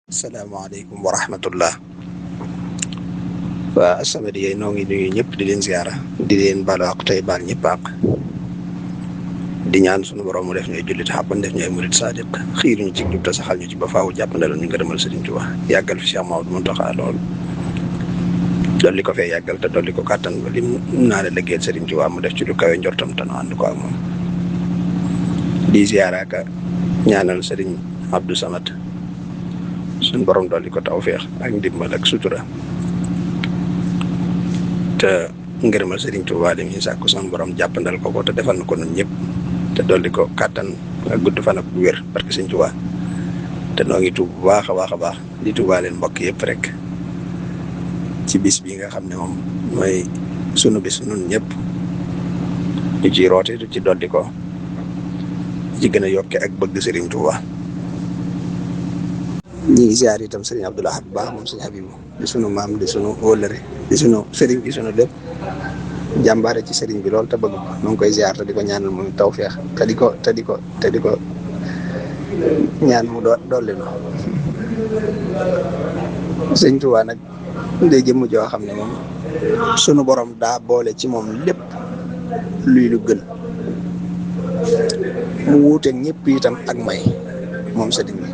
Assalamualaikum warahmatullah. Waa As-Samadiyya noo ngi nuyu ñëpp di leen ziara di leen balu ak tey baal ñëpp ak di ñaan sunu borom mu def ñuy jullit xàppan def ñu ay murit sadiq xiir ñu ci jub te saxal ñu ci ba faaw jàppandal ñu ngërëmal Sëriñ Tuubaa yàggal fi Cheikh Maodo Muntaxa lool dolli ko fee yàggal te dolli ko kàttan ba lim naa la liggéeyal Sëriñ Tuubaa mu def ci lu kawe njortam te nu ànd ko ak moom di ziara ka ñaanal Sëriñ Abdou Samad suñ borom dolli ko tawfeex ak ndimbal ak sutura te ngërëmal Sëriñ Tuubaa li muy sàkku suñ borom jàppandal ko te defal na ko ñun ñëpp te dolli ko kàttan ak gudd fan ak wér barke Sëriñ Tuubaa te noo ngi tuub bu baax a baax a baax di tuubaa leen mbokk yëpp rek ci bis bi nga xam ne moom mooy sunu bis nun ñëpp ñu ciy roote du ci dolli ko ci gën a yokke ak bëgg Sëriñ Tuubaa ñi ngi ziar itam sëriñ Abdou Lahad bu baax moom sëriñ Habibu di sunu maam di sunu wóllëre di sunu sëriñ di sunu lépp jàmbaare ci sëriñ bi lool te bëgg ko noo ngi koy ziar te di ko ñaanal muy tawfeex te di ko ñaan mu dolli no Sëriñ Tuubaa nag day jëmm joo xam ne moom sunu borom daa boole ci moom lépp luy lu gën mu wuuteeg ñëpp itam ak may moom sëriñ bi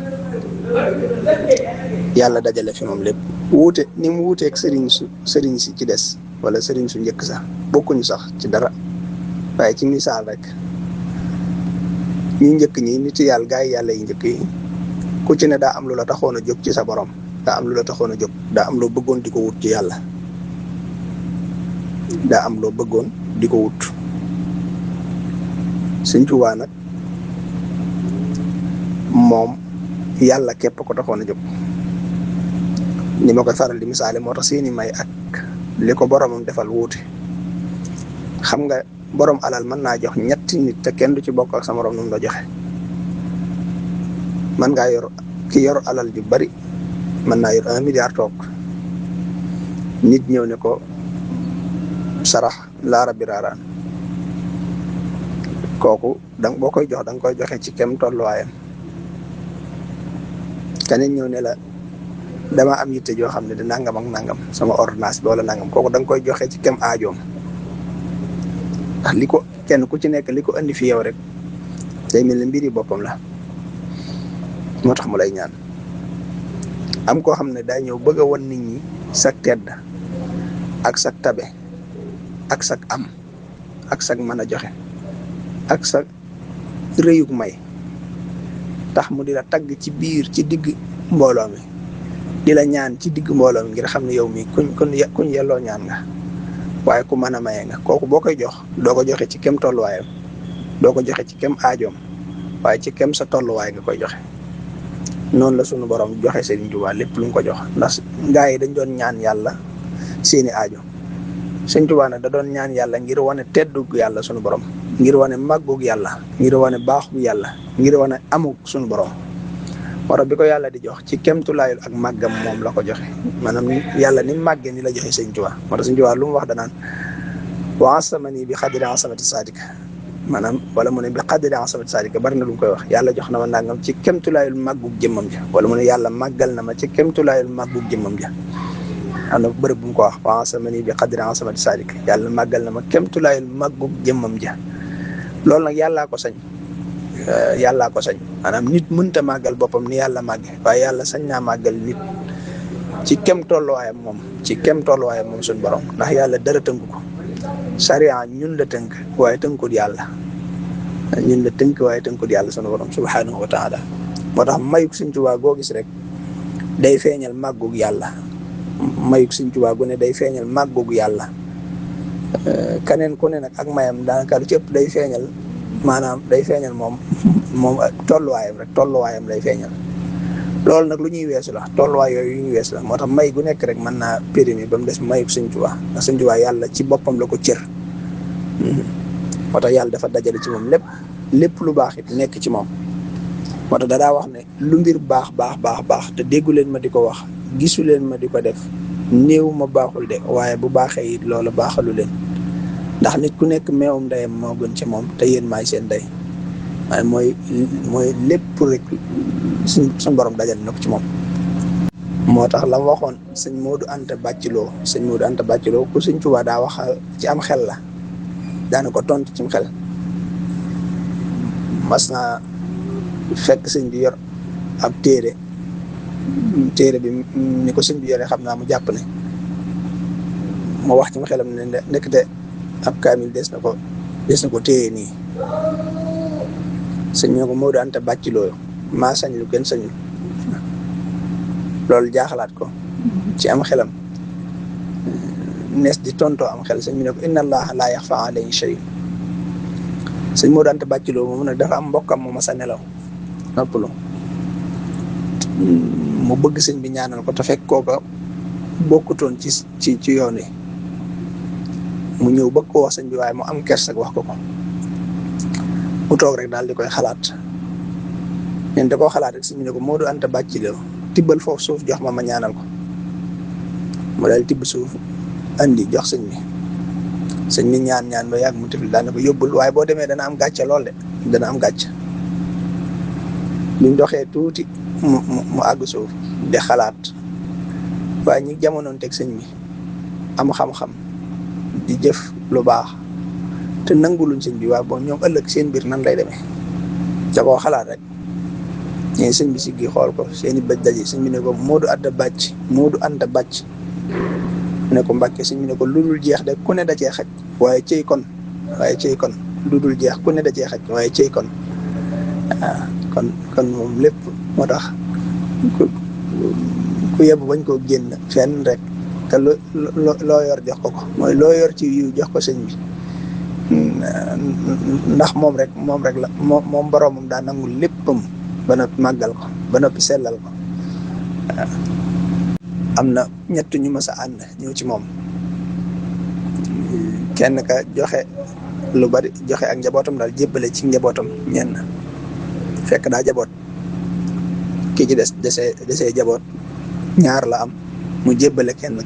yàlla dajale fi moom lépp wuute ni mu wuuteeg sëriñ si ci des wala sëriñ su njëkk sax bokkuñu sax ci dara waaye ci misaal rek ñu njëkk ñi nit yàlla gaa yi yàlla yi njëkk yi ku ci ne daa am lu la taxoon a jóg ci sa borom daa am lu la taxoon a jóg daa am loo bëggoon di ko wut ci yàlla daa am loo bëggoon di ko wut Sëriñ Tuubaa nag moom yàlla képp ko taxoon a jóg ni ma koy faral di misaale moo tax seeni may ak li ko boromam defal wuute xam nga borom alal mën naa jox ñetti nit te kenn du ci bokk ak sa morom nu mu la joxe mën ngaa yor ki yor alal ju bari mën naa yor 1 milliard toog nit ñëw ne ko sarax laara biraaraan kooku boo koy jox da nga koy joxe ci kem tolluwaayam keneen ñëw ne la dama am yitte joo xam ne di nangam ak nangam sama ordonnance bi wala nangam kooku da nga koy joxe ci kem aajoom ndax li ko kenn ku ci nekk li ko andi fi yow rek day mel ne mbiri boppam la moo tax mu lay ñaan am koo xam ne daa ñëw bëgg a wan nit ñi sag tedd ak sag tabe ak sag am ak sag mën a joxe ak sag rëyug may tax mu di la tagg ci biir ci digg mbooloo mi di la ñaan ci digg mbooloo mi ngir xam ne yow mi kuñ yelloo ñaan nga waaye ku mën a maye nga kooku boo koy jox doo ko joxe ci kem tolluwaayam doo ko joxe ci kem aajoom waaye ci kem sa tolluwaay nga koy joxe noonu la sunu borom joxe Sëriñ Tuubaa lépp lu mu ko jox ndax gaa yi dañ doon ñaan yàlla seeni aajo Sëriñ Tuubaa nag da doon ñaan yàlla ngir wane teddug yàlla sunu borom ngir wane màggug yàlla ngir wane baaxug yàlla ngir wane amug sunu borom wara bi ko yàlla di jox ci kemtulaayul ak màggam moom la ko joxe maanaam yàlla ni màggee ni la joxe Sëriñ Tuubaa moo tax Sëriñ Tuubaa lu mu wax danaan wa asamani bi xadri asamati sadika maanaam wala mu ne bi xadri asamati sadika bari na lu mu koy wax yàlla jox na ma nangam ci kemtulaayul màggug jëmmam ja wala mu ne yàlla màggal na ma ci kemtulaayul màggug jëmmam ja am na bërëb bu mu ko wax wa asamani bi xadri asamati sadika yàlla màggal na ma kemtulaayul màggug jëmmam ja loolu nag yàllaa ko sañ maanaam nit mënta màggal boppam ni yàlla màgge waaye yàlla sañ naa màggal nit ci kem tolluwaayam moom suñu borom ndax yàlla dara tënku ko sariya ñun la tënk waaye tënkut yàlla suñu borom subhanahu wa taala moo tax mayuk Sëriñ Tuubaa goo gis rek day feeñal màggug yàlla mayuk Sëriñ Tuubaa gu ne day feeñal màggug yàlla keneen ku ne nag ak mayam daanaka lu ci ëpp day feeñal moom tolluwaayam lay feeñal loolu nag lu ñuy weesu la tolluwaay yooyu ñuy weesu la moo tax may gu nekk rek mën naa périmé ba mu des mayuk Sëriñ Tuubaa ndax Sëriñ Tuubaa yàlla ci boppam la ko cër moo tax yàlla dafa dajale ci moom lépp lu baax it nekk ci moom moo tax daa wax ne lu mbir baax te déggu leen ma di ko wax gisu leen ma di ko def néew ma baaxul de waaye bu baaxee it loola baaxalu leen ndax nit ku nekk meewum ndeyam moo gën ci moom te yéen maay seen ndey waaye mooy lépp rek suñ borom dajal na ko ci moom moo tax la mu waxoon sëñ Modou Anta Bàcciloo sëñ Modou Anta Bàcciloo ku sëñ Tuubaa daa wax ci am xel la daana ko tontu cim xel. mas naa fekk sëñ bi yor ab téere bi ni ko sëñ bi yoree xam naa mu jàpp ne mu wax ci mu xelam ne nekkte ab kaamil des na ko téye nii. sëñ bi ne ko Modou Anta Bàcciloo maa sañ lu kenn sañul. loolu jaaxalaat ko ci am xelam nees di tontoo am xel sëñ bi ne ko inna allaha laa yaxfa alayhi shay. sëñ Modou Anta Bàcciloo moom nag dafa am mbokkam mu mas a nelaw noppalu mu bëgg sëñ bi ñaanal ko te fekk kooka bokkutoon ci yoon wi mu ñëw bëgg ko wax sëñ bi waaye mu am kersa wax ko mu toog rek daal di koy xalaat ñen da koo xalaat rek sëñ bi ne ko Modou Anta Bàcciloo tibbal foofu suuf jox ma ñaanal ko mu daal tibb suuf andi jox sëñ bi sëñ bi ñaan ba yàgg mu tifli daan na ko yóbbul waaye boo demee dana am gàcce lool de dana am gàcce. biñ doxee tuuti mu àgg suuf di xalaat waaye ñi jamonoon teg sëñ bi am xam-xam di jëf lu baax te nanguluñ sëñ bi waaye bon ñoom ëllëg seen mbir nan lay demee ca koo xalaat rek ñee sëñ bi siggi xool ko seeni bëj daje sëñ bi ne ko Modou Anta Bàcc mu ne ko Mbàkke sëñ bi ne ko lu dul jeex de ku ne da cee xaj waaye cey kon lu dul jeex ku ne da cee xaj waaye cey kon kon moom lépp moo tax ku yebbu bañ koo génn fenn rek te loo yor jox ko mooy loo yor ci yiw jox ko sëñ bi ndax moom rek la moom boroomam daa nangul léppam ba noppi màggal ko ba noppi sellal ko. am na ñett ñu mës a ànd ñëw ci moom kenn ka joxe lu bari joxe ak njabootam daal jébbale ci njabootam ñenn fekk daa jaboot ki ci desee jaboot ñaar la am mu jébbale kenn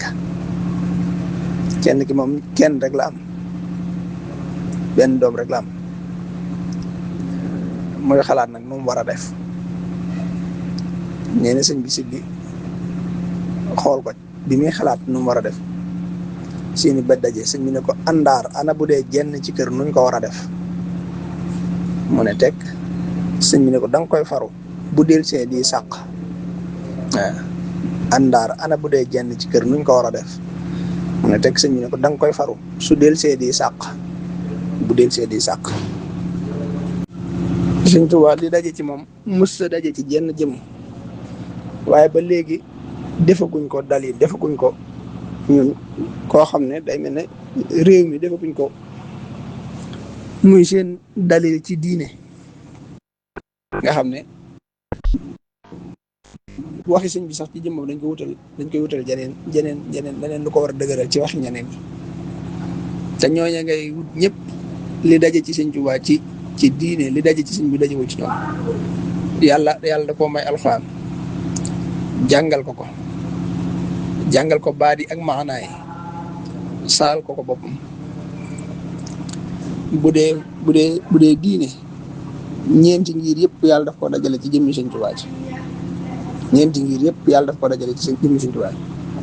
ki moom kenn rek la am benn doom rek la am muy xalaat nag moom war a def nee na sëñ bi siggi xool ko bi muy xalaat nu mu war a def seeni bët daje sëñ bi ne ko àndaar ana bu dee jenn ci kër nuñ ko war a def mu ne teg sëñ bi ne ko da nga koy faru bu del see di sàq waaw àndaar ana bu dee jenn ci kër nuñ ko war a def mu ne teg sëñ bi ne ko da nga koy faru su del see di sàq bu del see di sàq. Sëñ Tuubaa li daje ci moom mës a daje ci jenn jëm waaye ba léegi defaguñ ko dalil defaguñ ko ñun koo xam ne day mel ne réew mi defaguñ ko muy seen dalil ci diine nga xam ne waxi sëñ bi sax ci jëmmam dañ koy wutal jeneen leneen lu ko war a dëgëral ci waxi ñeneen ñi te ñooña ngay wut ñëpp li daje ci Sëñ Tuubaa ci diine li daje ci sëñ bi dajewul ci ñoom yàlla da koo may alxuraan jàngal ko baadi ak maanaay saal ko boppam bu dee diine ñeenti ngir yëpp yàlla daf ko dajale ci jëmmi Sëñ Tuubaa ci ñeenti ngir yëpp yàlla daf ko dajale ci jëmmi Sëñ Tuubaa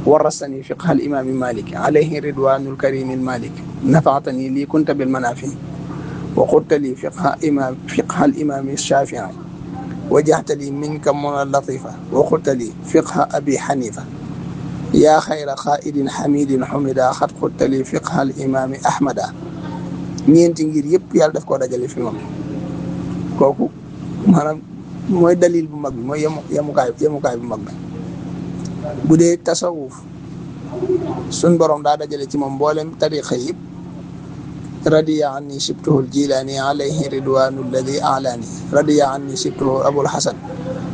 warasani fiqha al imaami malik alayhi ridwanul karimil malik nafaatani lii kunta bil manafi wa qulta li fiqha al imaami shafii wajahta li minka muna latifa wa qulta li fiqha abi xanifa yaa xayra xaa'idin xamidin xumida xat qulta li fiqha al imaami ahmada ñeenti ngir yëpp yàlla daf koo dajale fi moom kooku maanaam mooy dalil bu mag bi mooy yemukaay bu mag bi bu dee tasawuf suñ borom daa dajale ci moom mboolem tariqa yëpp radiya anni sibtuhu aljilaani alayhi ridwanu alladi alaani radiya anni sibtuhu abul hasan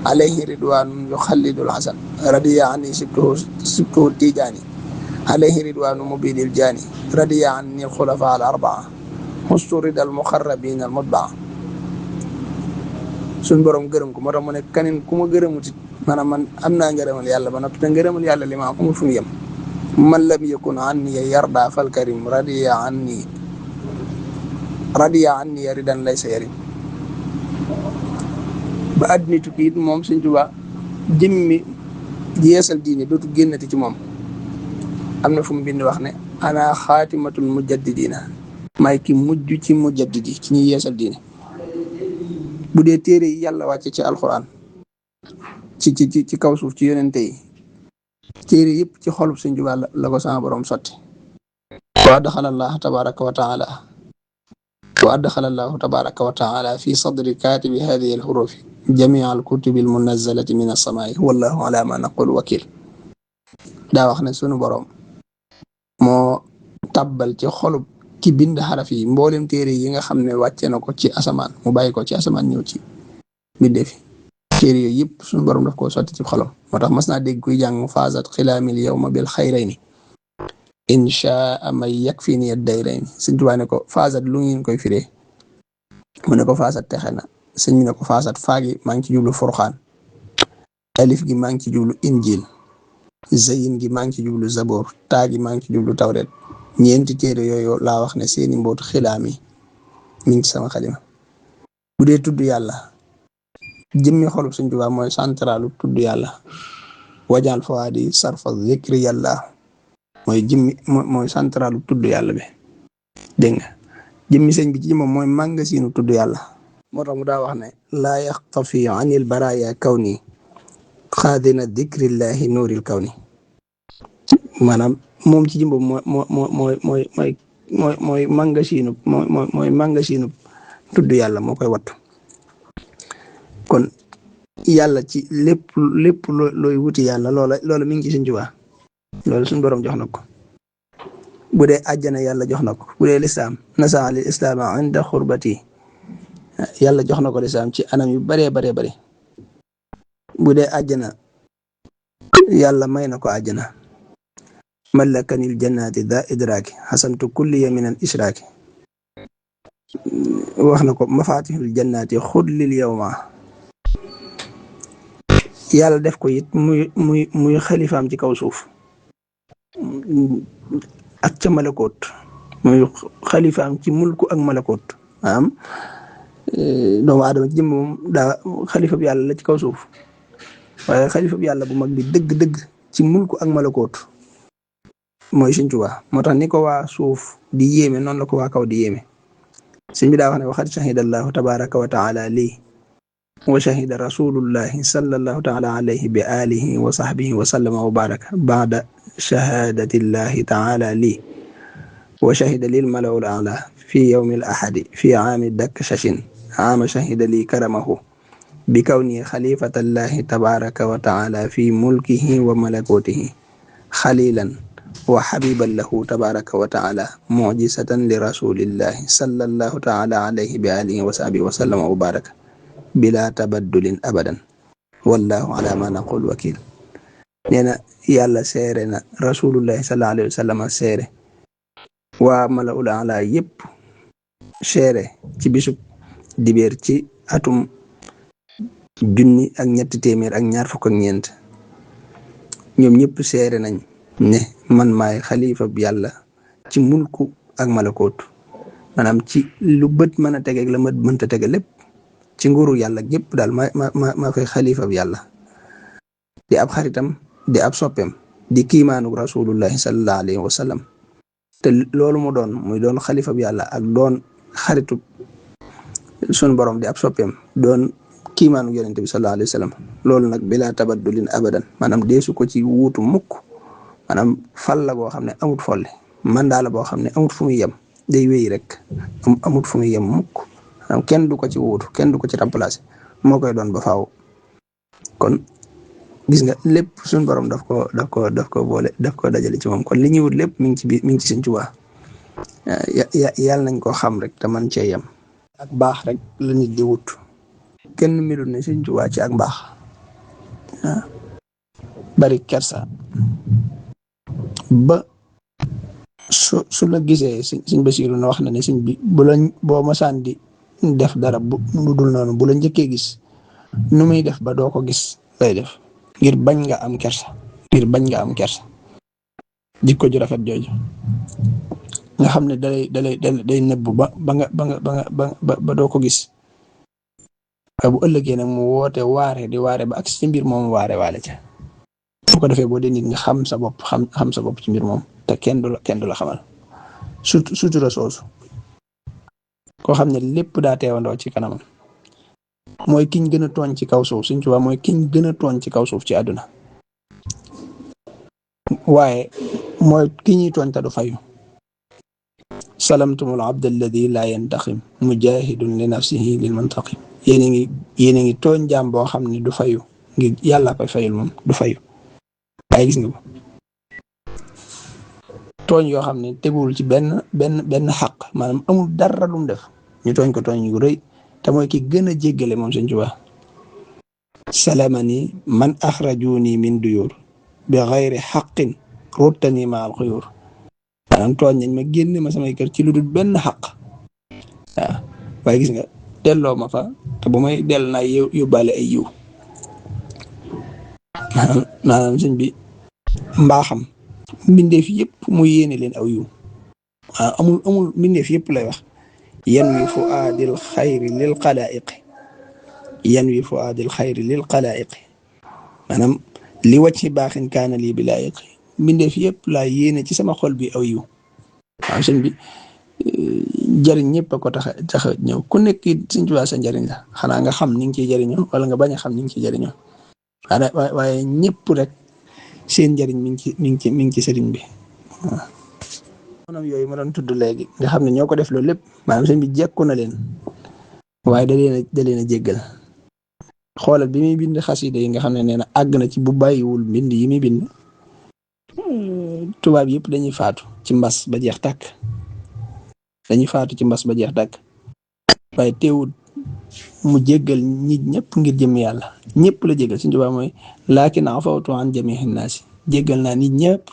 alayhi ridwanu yuxallidul hasan radiya anni sibtuhu tijaani alayhi ridwanu mubinil jaani radiya anni alxulafa al arbaa xustu ridal muqarrabin al mutbaa suñ borom gërëm ko moo tax mu ne kanin ku ma gërëmuti maanaam man am naa ngërëmal yàlla ba noppi te ngërëmal yàlla li ma am amul fu mu yem man lam yakun anni yarda fal karim radiya anni ridan laysa yarim ba àddina tukki it moom Sëñ Tuubaa jëmmi di yeesal diine dootu génnati ci moom. am na fu mu bind wax ne ana xaatimatul mujaddidina maay ki mujj ci mujaddidi ci ñuy yeesal diine. bu dee téere yi yàlla wàcce ci alxuraan ci kaw suuf ci yonente yi téere yëpp ci xolub Sëñ Tuubaa la ko sama borom sotti. wa adxala allahu tabaraka wa taala fi sadri katibi hadihi alxurufi jamia alkutubi almunazalati min alsamaai wallahu ala ma naqul wakil. daa wax ne sunu borom moo tàbbal ci xolub ki bind xaraf yi mboolem téere yi nga xam ne wàcce na ko ci asamaan mu bàyyi ko ci asamaan ñëw ci bindee fi téere yooyu yëpp suñu borom daf koo sotti ci xolam. moo tax mas naa dégg kuy jàng faasat xilaamil yawma bil xayrayni inchaa may yakfini ad-dayrayni. Sëñ Tuubaa ne ko faasat lu ngeen koy firee mu ne ko faasat texe na. sëñ bi ne ko faasat faagi maa ngi ci jublu furxaan, alif gi maa ngi ci jublu injil, zayin gi maa ngi ci jublu zaboor, taa gi maa ngi ci jublu tawret. ñeenti téere yooyu laa wax ne seeni mbootu xilaam yi mi ngi ci sama xalima. bu dee tudd yàlla jëmmi xolub Sëñ Tuubaa mooy centralu tudd yàlla. wajal fawaadi sarfa zikri yàlla mooy mooy centralu tudd yàlla bi. dégg nga jëmmi sëñ bi ci moom mooy màngasinu tudd yàlla. moo tax mu daa wax ne laa yaxtafi anil baraya kawni xaadina dikrillahi nuuril kawni. maanaam moom ci jëmbam mooy màngasinu tudd yàlla moo koy wattu. kon yàlla ci lépp looy wuti yàlla loola mi ngi ci Sëñ Tuubaa. loolu suñu borom jox na ko. bu dee àjjana yàlla jox na ko. bu dee lislaam nasaa lil islaama inda xurbati yàlla jox na ko lislaam ci anam yu baree bare. bu dee àjjana yàlla may na ko àjjana. malakanil jannati da idraaki xasamtu kulliya min al ishraaki. wax na ko mafatihul jannati xudlil yawma. yàlla def ko it muy xalifaam ci kaw suuf ak ca malakoot muy xalifaam ci mulku ak malakoot. maanaam doomu aadama ci jëmm moom daa xalifa bi yàlla la ci kaw suuf waaye xalifa bi yàlla bu mag bi dëgg-dëgg ci mulku ak malakoot mooy Sëñ Tuubaa. moo tax ni ko waa suuf di yéeme noonu la ko waa kaw di yéeme. sëñ bi daa wax ne waxat shahida allahu tabaraka wa taala lii wa shahida rasulullahi sallallahu taala alayhi bi alihi wa sahbihi wa sallama wa baraka baada shahadatillahi taala lii wa shahida lil malawul ala fi yawmi al ahadi fi aami dakkshashin aama shahida lii karamahu bi kawni xalifatallahi tabaraka wa taala fi mulkihi wa malakutihi xalilan wa xabiban lahu tabaraka wa taala mujisatan li rasulillahi sallallahu taala alayhi bi alihi wa sahbihi wa sallama wa baraka bila tabaddulin abadan wallahu ala ma naqul wakil. nee na yàlla seere na rasulullahi sallallahu alayhi wa sallama seere waa malaul ala yëpp seere ci bisub dibeer ci atum 1,324 ñoom ñëpp seere nañ ne man maay xalifa bi yàlla ci mulku ak malakoot. maanaam ci lu bët mën a tege ak la mët mënta tege lépp ci nguuru yàlla gépp daal ma koy xalifa bi yàlla di ab xaritam di ab soppeem di kiimaanu rasulullahi sallallahu alayhi wa sallam. te loolu mu doon muy doon xalifa bi yàlla ak doon xaritu sun borom di ab soppeem doon kiimaanu yonente bi sallallahu alayhi wa sallam. loolu nag bila tabaddulin abadan maanaam deesu ko ci wuutu mukk. maanaam fal la boo xam ne amut folle mandat la boo xam ne amut fu muy yem day wéy rek amut fu muy yem mukk. maanaam kenn du ko ci wuutu kenn du ko ci remplacer moo koy doon ba faaw. kon gis nga lépp suñu borom daf ko boole daf ko dajale ci moom. kon li ñuy wut lépp mi ngi ci Sëñ Tuubaa. yàlla nañ ko xam rek te man cee yem. ak baax rek la nit di wut. kenn melul ne Sëñ Tuubaa ci ak baax. bari kersa ba su la gisee sëñ Basiiru na wax na ne sëñ bi boo masaan di def dara bu dul noonu bu la njëkkee gis nu muy def ba doo ko gis lay def ngir bañ nga am kersa. jikko ju rafet jooju nga xam ne day nëbbu ba doo ko gis. waaye bu ëllëgee nag mu woote waare di waare ba ak ci mbir moom waare waale ca. bu ko defee boo dee nit nga xam sa bopp xam sa bopp ci mbir moom te kenn du la xamal sutura soosu koo xam ne lépp daa teewandoo ci kanamam mooy kiñ gën a tooñ ci kaw suuf Sëñ Tuubaa mooy kiñ gën a tooñ ci kaw suuf ci àdduna waaye mooy ki ñuy tooñ te du fayu salamtumul abd alladi laa yantaqim mujahidun li nafsihi lil muntaqim yéen a ngi tooñ jaam boo xam ne du fayu ngir yàlla koy fayul moom du fayu waaye gis nga ko tooñ yoo xam ne teguwul ci benn xaq maanaam amul dara lu mu def ñu tooñ ko tooñ yu rëy te mooy ki gën a jéggale moom Sëñ Tuubaa salamani man axrajuni min duyur bi xayri xaqin ruttani ma al xuyur maanaam tooñ nañ ma génne ma samay kër ci lu dul benn xaq waaw waaye gis nga delloo ma fa te bu may dell naa yóbbaale ay yiw maanaam sëñ bi mbaaxam mbindeef yëpp mu yéene leen aw yiw waaw amul mbindeef yëpp lay wax yanwi fuaadil xayri lil xalaa'iqi yanwi fuaadil xayri lil xalaa'iqi maanaam li wàcc baaxin kaana lii bi laayiqi mbindeef yëpp laa yéene ci sama xol bi aw yiw waaw sëñ bi jariñ ñëpp a ko tax a ñëw ku nekk Sëñ Tuubaa sa njariñ la xanaa nga xam ni nga ciy jariñoo wala nga bañ a xam ni nga ciy jariñoo waaye ñëpp rek seen njariñ mi ngi ci sëriñ bi waaw. maanaam yooyu ma doon tudd léegi nga xam ne ñoo ko def loolu lépp maanaam sëñ bi jekku na leen waaye da leen a jéggal xoolal bi muy bind xasida yi nga xam ne nee na àgg na ci bu bàyyiwul mbind yi muy bind tubaab yëpp dañuy faatu ci mbas ba jeex tàkk waaye teewul mu jéggal nit ñëpp ngir jëm yàlla ñëpp la jéggal Sëñ Tuubaa mooy laakin afawtu an jamii'i naasi jéggal naa nit ñëpp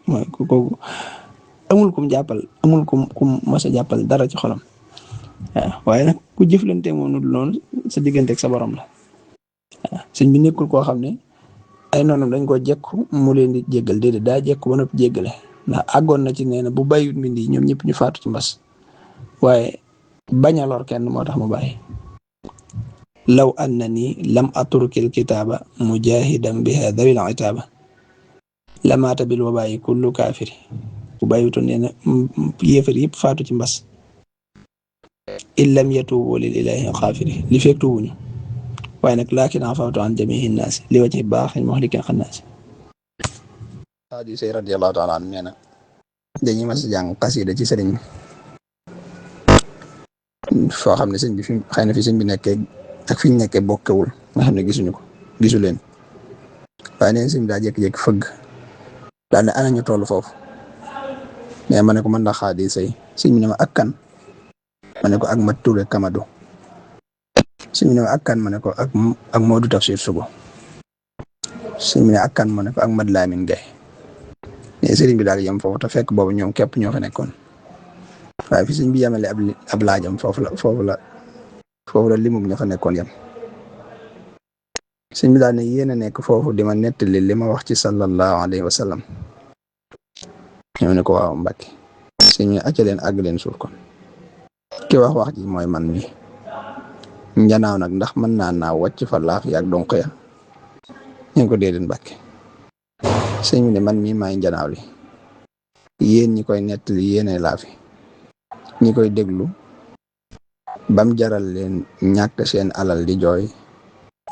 mooy kooku amul kum jàppal amul kum mas a jàppal dara ci xolam waaw waaye nag ku jëflante moom noonu sa diggante ak sa borom la waaw sëñ bi nekkul koo xam ne ay noonam dañ koo jekku mu leen di jéggal déedéet daa jekku ba noppi jéggale ndax àggoon na ci nee na bu bàyyiwut mbind yi ñoom ñëpp ñu faatu ci mbas waaye bañ a lor kenn moo tax mu bàyyi law annani lam aturkil kitaaba mujahidan biha dawil itaaba lamaata bil wabaayi kullu kaafiri bu bàyyiwutoon nee na yéefar yëpp faatu ci mbas illam yatuubu lil ilaahi xaafiri li fekk tuubuñu waaye nag laakin afawtu an jamiihi naasi li wajhi baaxin muhlikin xannaasi. Xaadi Say radiyallaahu taala anhu nee na dañuy mas a jàng xasida ci sëriñ foo xam ne sëñ bi fi xëy na fi sëñ bi nekkee ak fi ñu nekkee bokkewul nga xam ne gisu leen waaye neen sëñ bi daa jékki-jékki fëgg daal ne ana ñu toll foofu mais ma ne ko man la Xaadi Say sëñ bi ne ma ak kan ma ne ko ak Mat Ture Kamado sëñ bi ne ma ak kan ma ne ko ak Modou Tafsir Sugo sëñ bi ne ak kan ma ne ko ak Mad Lamin Gay mais sëriñ bi daal yem foofu te fekk boobu ñoom képp ñoo fa nekkoon waaye fi sëñ bi yemale ab laajam foofu la limub ña fa nekkoon yem sëñ bi daal ne yéen a nekk foofu di ma nettali li ma wax ci sallallahu alayhi wa sallam ñoo ne ko waaw Mbàkke sëñ bi acca leen àgg leen suuf kon ki wax ji mooy man mi njanaaw nag ndax mën naa naaw wàcc fa laaf yaag donk ya ñu ko déedéet Mbàkke sëñ bi ne man mii maay njanaaw li yéen ñi koy nettali yéene laafi ñi koy déglu bam jaral leen ñàkk seen alal di jooy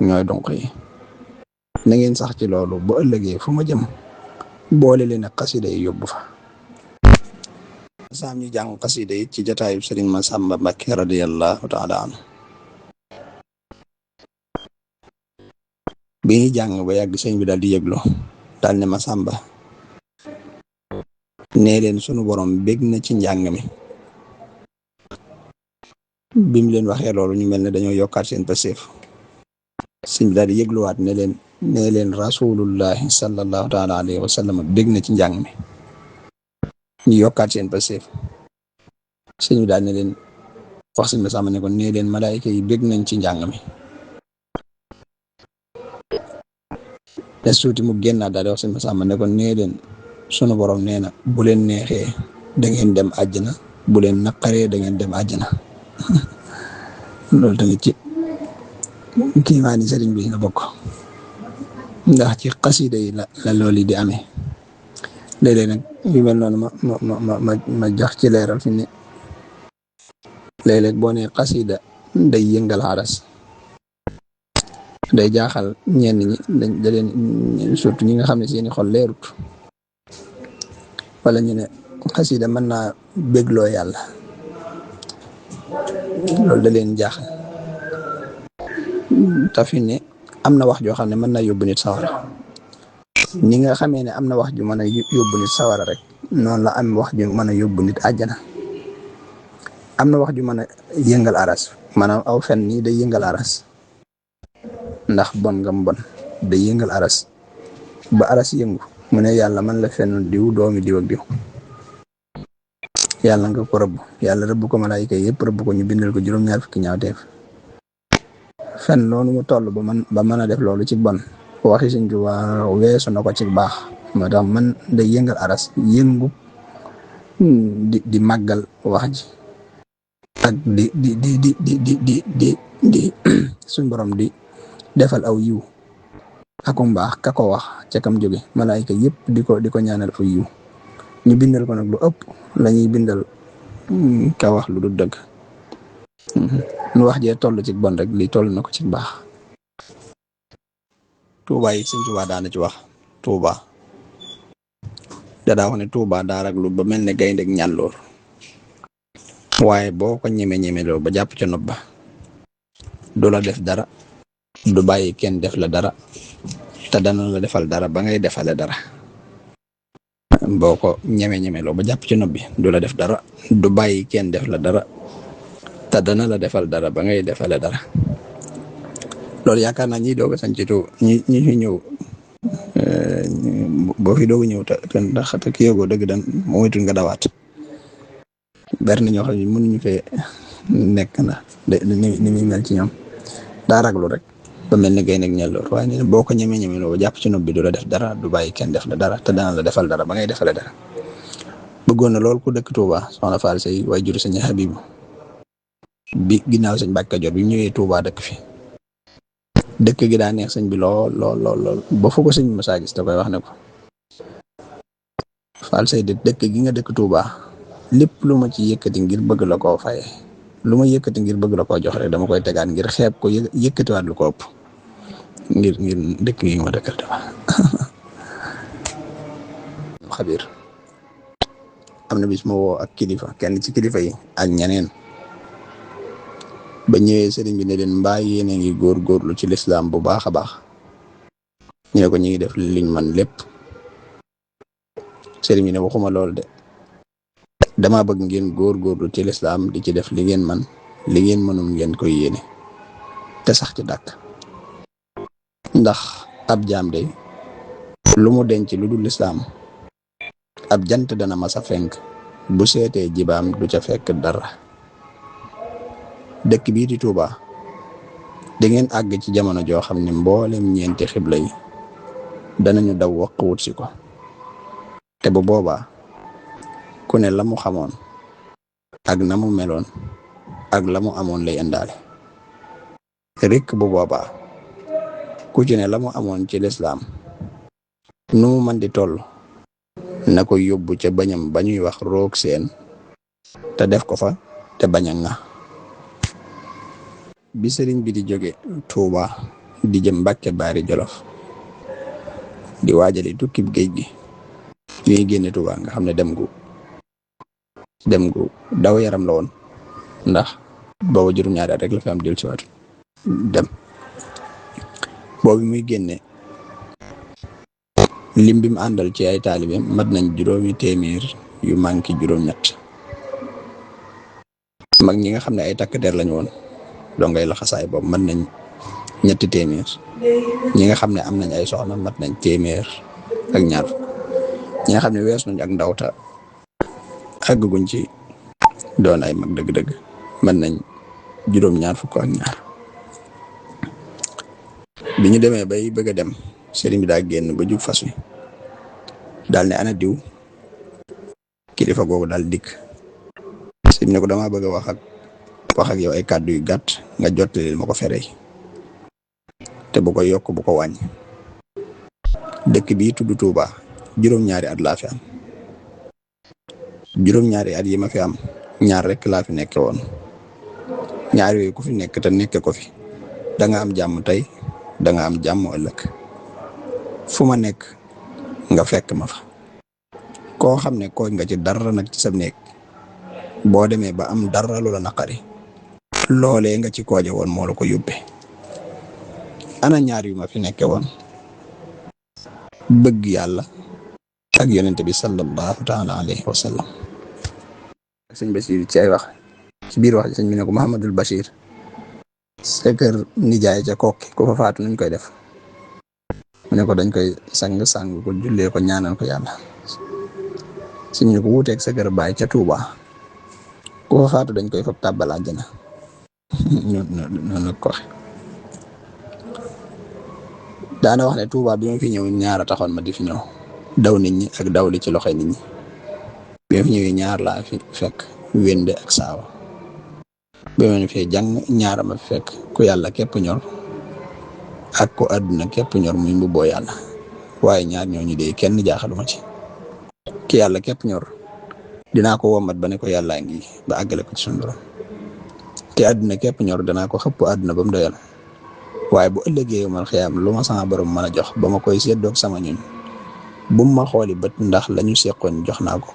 ñooy donk yi na ngeen sax ci loolu bu ëllëgee fu ma jëm boole leen ak xasida yi yóbbu fa saam ñu jàng xasida yi ci jataayu Sëriñ Masamba Mbàkke radiyallahu taala anhu bi ñuy jàng ba yàgg sëñ bi daal di yëgloo daal ne Masamba nee leen sunu borom bég na ci njàng mi bi mu leen waxee loolu ñu mel ne dañoo yokkaat seen passeef sëñ bi daal di yëgluwaat ne leen rasulullahi sallallahu taala alayhi wa sallam bég na ci njàng mi ñu yokkaat seen passeef sëñ bi daal ne leen wax sëñ Masamba ne ko nee leen malaayika yi bég nañ ci njàng mi te suuti mu génnaat daal di wax sëñ Masamba ne ko nee leen sunu borom nee na bu leen neexee da ngeen dem àjjana bu leen naqaree da ngeen dem àjjana loolu tamit ci kiimaani sëriñ bi la bokk ndax ci xasida yi la loolu di amee léeg-léeg nag yu mel noonu ma jox ci leeral fi ne léeg-léeg boo nee xasida day yëngal xaras day jaaxal ñenn ñi da leen surtout ñi nga xam ne seeni xol leerut wala ñu ne xasida mën naa bégloo yàlla loolu da leen jaaxal te fi ne am na wax joo xam ne mën naa yóbbu nit sawara ni nga xamee ne am na wax ju mën a yóbbu nit sawara rek noonu la am wax ju mën a yóbbu nit àjjana am na wax ju mën a yëngal aras maanaam aw fen nii day yëngal aras ndax bon ngam bon day yëngal aras ba aras yëngu mu ne yàlla man la fenn diw doomi diw ak diw yàlla nga ko rëbb yàlla rëbb ko malaayika yëpp rëbb ko ñu bindal ko juróom-ñaar fukki ñaawteef fen noonu mu toll ba mën a def loolu ci bon waxi Sëñ Tuubaa weesu na ko ci baax moo tax man day yëngal aras yëngu di màggal wax ji ak di suñ borom di defal aw yiw akum baax ka ko wax ca kam jóge malaayika yëpp di ko ñaanal aw yiw ñu bindal ko nag lu ëpp lañuy bindal ka wax lu du dëgg nu wax jee toll ci bon rek li toll na ko ci baax Tuubaa yi Sëñ Tuubaa daana ci wax Tuubaa dadaa wax ne Tuubaa daa raglu ba mel ne gaynde ak ñàlloor waaye boo ko ñeme loo ba jàpp ca nopp ba du la def dara du bàyyi kenn def la dara te dana la defal dara ba ngay defale dara boo ko ñeme loo ba jàpp ci nopp bi du la def dara du bàyyi kenn def la dara te dana la defal dara ba ngay defale dara loolu yaakaar naa ñi doog a sañ ci ñi fi ñëw boo fi doog a ñëw te ndax te ki yëgoo dëgg dan moytul nga dawaat bari na ñoo xam ne mënuñu fee nekk na ni muy mel ci ñoom daa raglu rek ba mel ni gaynde ak ñelloor waaye nee na boo ko ñeme loo ba jàpp ci nopp bi du la def dara du bàyyi kenn def la dara te dana la defal dara ba ngay defale dara bëggoon na lool ku dëkk Touba soxna Fall Sey waaye juru Sëñ Habibu bi ginnaaw Sëñ Mbàkke Kajoor bi ñëwee Touba dëkk fi dëkk gi daa neex sëñ bi lool ba fu ko sëñ Musaa gis da koy wax ne ko Fall Sey dëkk gi nga dëkk Touba lépp lu ma ci yëkkati ngir bëgg la koo faye lu ma yëkkati ngir bëgg la koo jox rek dama koy tegaat ngir xeeb ko yëkkatiwaat lu ko ëpp ngir dëkk gi ma dëkkal Touba xabir am na bis ma woo ak kilifa kenn ci kilifa yi ak ñeneen ba ñëwee sëriñ bi ne leen mbaa yéene ngi góorgóorlu ci lislaam bu baax a baax ñu ne ko ñu ngi def liñ man lépp sëriñ bi ne waxuma lool de dama bëgg ngeen góorgóorlu ci lislaam di ci def li ngeen man li ngeen mënul ngeen koy yéene te sax ci dàkk ndax ab jaam de lu mu denc lu dul lislaam ab jant dana masa fenk bu seetee jibaam du ca fekk dara dëkk bii di Touba da ngeen àgg ci jamono joo xam ne mboolem ñeenti xibla yi danañu daw wax wut si ko te bu boobaa ku ne la mu xamoon ak na mu meloon ak la mu amoon lay indaale rek bu boobaa ku ci ne la mu amoon ci lislaam nu mu mën di toll na ko yóbbu ca bañam ba ñuy wax roog seen te def ko fa te bañ a nga bi sëriñ bi di jóge Touba di jëm Mbàkke Baari Jolof di waajali tukkib géej gi ñuy génne Touba nga xam ne dem gu daw yaram la woon ndax booba juróom-ñaari at rek la fi am del siwaat dem boobu muy génne lim bi mu àndal ci ay taalibe mat nañ 800 yu manki juróom-ñett mag ñi nga xam ne ay takk der lañu woon doo ngay laxasaay boobu mat nañ 300 ñi nga xam ne am nañ ay soxna mat nañ 100 ak ñaar ñi nga xam ne wees nañ ak ndawta àgguñ ci doon ay mag dëgg-dëgg mat nañ juróom-ñaar fukk ak ñaar bi ñu demee bay bëgg a dem sëriñ bi daa génn ba jug fas wi daal ne ana diw kilifa googu daal dikk sëriñ ne ko dama bëgg a wax ak yow ay kàddu yu gàtt nga jottalil ma ko fere te bu ko yokk bu ko wàññi dëkk bii tudd Touba juróom-ñaari at laa fi am juróom-ñaari at yi ma fi am ñaar rek laa fi nekke woon ñaar yooyu ku fi nekk te nekke ko fi da nga am jàmm tey da nga am jàmm ëllëg fu ma nekk nga fekk ma fa koo xam ne kooj nga ci dara nag ci sa néeg boo demee ba am dara lu la naqari loolee nga ci kooje woon moo la ko yóbbee ana ñaar yu ma fi nekke woon bëgg yàlla ak yonente bi sallallahu taala alayhi wa sallam. sëñ Bachir ci ay wax ci biir wax sëñ bi ne ko Mouhamadul Bachir sa kër nijaay ca kokki ku fa faatu nuñ koy def mu ne ko dañ koy sang ko jullee ko ñaanal ko yàlla sëñ ne ko wuuteeg sa kër baay ca Touba ku fa faatu dañ koy fab tàbbal àjjana noonu ko waxe daana wax ne Touba bi ma fi ñëw ñaar a taxoon ma di fi ñëw daw nit ñi ak daw li ci loxoy nit ñi bi ma fi ñëwee ñaar laa fi fekk wende ak saawa bi ma ne fee jàng ñaara ma fi fekk ku yàlla képp ñor ak ku àdduna képp ñor muy mbubboo yàlla waaye ñaar ñooñu de kenn jaaxaluma ci ki yàlla képp ñor dinaa ko womat ba ne ko yàllaa ngi ba àggale ko ci sunu borom ki àdduna képp ñor danaa ko xëpp àdduna ba mu doyal waaye bu ëllëgee man xiyaam lu ma sama borom mën a jox ba ma koy séddoog sama ñun bu ma xooli bët ndax lañu seqoon jox naa ko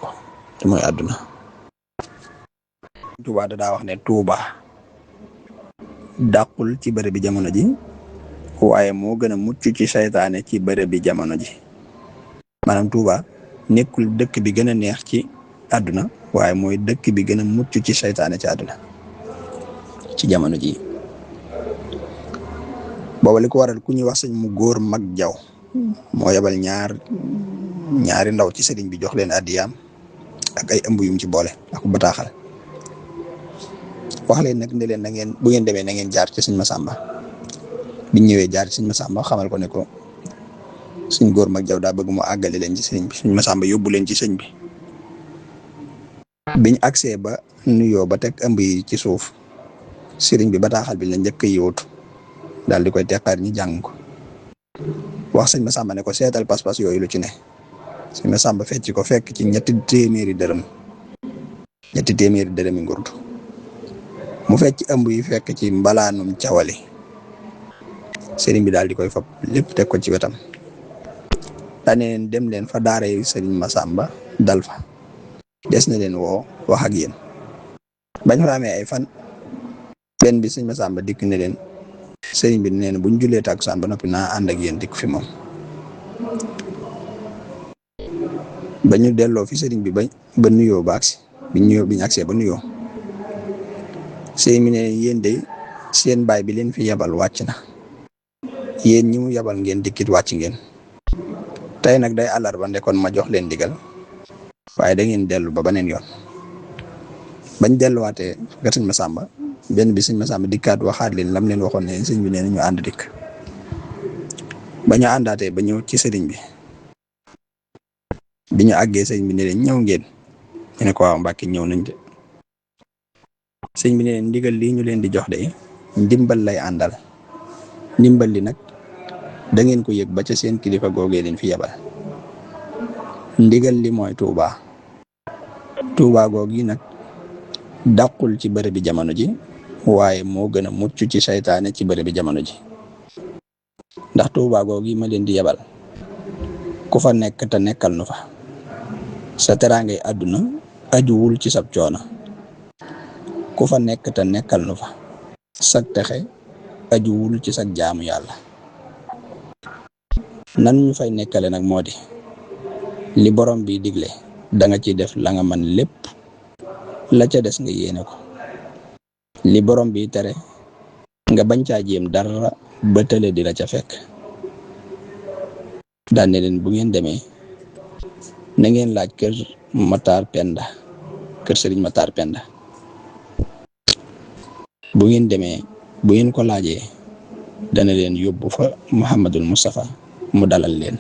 te mooy àdduna. Touba da daa wax ne Touba dàqul ci bërëb bi jamono ji waaye moo gën a mucc ci saytaane ci bërëb bi jamono ji maanaam Touba nekkul dëkk bi gën a neex ci àdduna waaye mooy dëkk bi gën a mucc ci saytaane ci àdduna ci jamono ji booba li ko waral ku ñuy wax sëñ mu góor mag jaw moo yebal ñaari ndaw ci sëriñ bi jox leen addiyaam ak ay ëmb yum ci boole ak bataaxal wax leen nag ne leen na ngeen bu ngeen demee na ngeen jaar ci sëñ Masamba biñ ñëwee jaar ci sëñ Masamba xamal ko ne ko sëñ góor mag jaw daa bëgg mu àggale leen ci sëriñ bi sëñ Masamba yóbbu leen ci sëñ bi biñ agsee ba nuyoo ba teg ëmb yi ci suuf sëriñ bi bataaxal bi la njëkk a yóotu daal di koy teqaar ñi jàng ko wax sëñ Masamba ne ko seetal pas-pas yooyu lu ci ne sëñ Masamba fecc ko fekk ci ñetti téeméeri dërëm yi ngurdu mu fecc ëmb yi fekk ci mbalaanum cawali sëriñ bi daal di koy fab lépp teg ko ci wetam daaneen dem leen fa daara yi sëriñ Masamba dal fa des na leen woo wax ak yéen bañ fa amee ay fan benn bi sëñ Masamba dikk ne leen sëriñ bi nee na buñ jullee takkusaan ba noppi naa ànd ak yéen dikk fi moom ba ñu delloo fi sëriñ bi ba nuyoo ba agsi biñ agsee ba nuyoo sëriñ bi ne yéen de seen baay bi leen fi yabal wàcc na yéen ñi mu yabal ngeen dikkit wàcc ngeen tey nag day àllarba ndekoon ma jox leen digal waaye da ngeen dellu ba beneen yoon bañ delluwaatee ga sëñ Masamba benn bi sëñ Masamba dikkaat waxaat leen lam leen waxoon ne sëñ bi nee na ñu ànd dikk ba ñu àndaatee ba ñëw ci sëriñ bi ñu àggee sëriñ bi ne leen ñëw ngeen ñu ne ko waaw Mbàkke ñëw nañ de sëriñ bi ne leen ndigal lii ñu leen di jox de ndimbal lay àndal ndimbal li nag da ngeen ko yëg ba ca seen kilifa googee leen fi yabal ndigal li mooy Touba googi nag dàqul ci bërëb bi jamono ji waaye moo gën a mucc ci saytaane ci bërëb bi jamono ji ndax Touba googi ma leen di yabal ku fa nekk te nekkal nu fa sa teraangay àdduna ajuwul ci sab coono ku fa nekk te nekkal nu fa sag texe ajuwul ci sag jaamu yàlla nan ñu fay nekkale nag moo di li borom bi digle da nga ci def la nga man lépp la ca des nga yéene ko li borom bi tere nga bañ caa jéem dara ba tële di la ca fekk daan ne leen bu ngeen demee na ngeen laaj kër Serigne Matar Penda bu ngeen demee bu ngeen ko laajee dana leen yóbbu fa Muhammadul Mustafa mu dalal leen